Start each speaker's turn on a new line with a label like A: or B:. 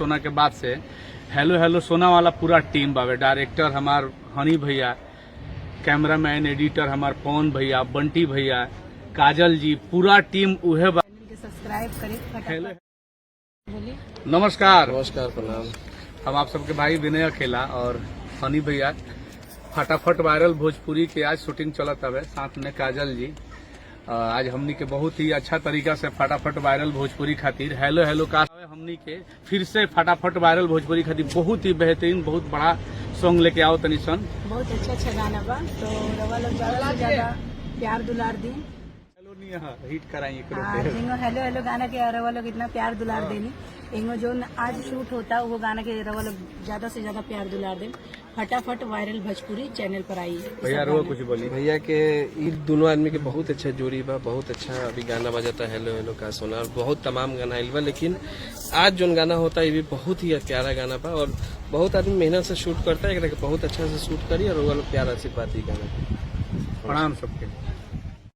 A: सोना के बाद से हेलो हेलो सोना वाला पूरा टीम बावे। डायरेक्टर हमार हनी भैया, कैमरामैन एडिटर हमार पवन भैया, बंटी भैया, काजल जी, पूरा टीम उहे बा।
B: सब्सक्राइब करें
A: हेलो
B: बोलिए।
A: नमस्कार,
C: नमस्कार, प्रणाम।
A: हम आप सबके भाई विनय अकेला और हनी भैया। फटाफट वायरल भोजपुरी के आज शूटिंग चलत हवे, साथ में काजल जी। आज हमनी के बहुत ही अच्छा तरीका से फटाफट वायरल भोजपुरी खातिर हेलो हेलो का हमनी के फिर से फटाफट वायरल भोजपुरी खातिर बहुत ही बेहतरीन, बहुत बड़ा सॉन्ग लेके आओ तनी सन।
B: बहुत अच्छा गाना बा, तो रवा लोग ज्यादा से ज्यादा प्यार दुलार दी।
A: हेलो नहीं हाँ, हिट कराइए
B: हेलो हेलो गाना के रवा लोग इतना प्यार दुलार देनी। एगो जो आज शूट होता वो गाना के रवा लोग ज्यादा से ज्यादा प्यार दुलार दे। फटाफट वायरल भोजपुरी चैनल पर आई
A: भैया। रो कुछ बोली
C: भैया के ये दोनों आदमी के बहुत अच्छा जोड़ी बा, बहुत अच्छा अभी गाना बजाता है हेलो हेलो का सोना, और बहुत तमाम गाना आइल बा। लेकिन आज जो गाना होता है ये भी बहुत ही प्यारा गाना बा, और बहुत आदमी मेहनत से शूट करता है, बहुत अच्छा से शूट करी और वो लोग प्यार आशीर्वाद दी गाना।
A: प्रणाम सबके।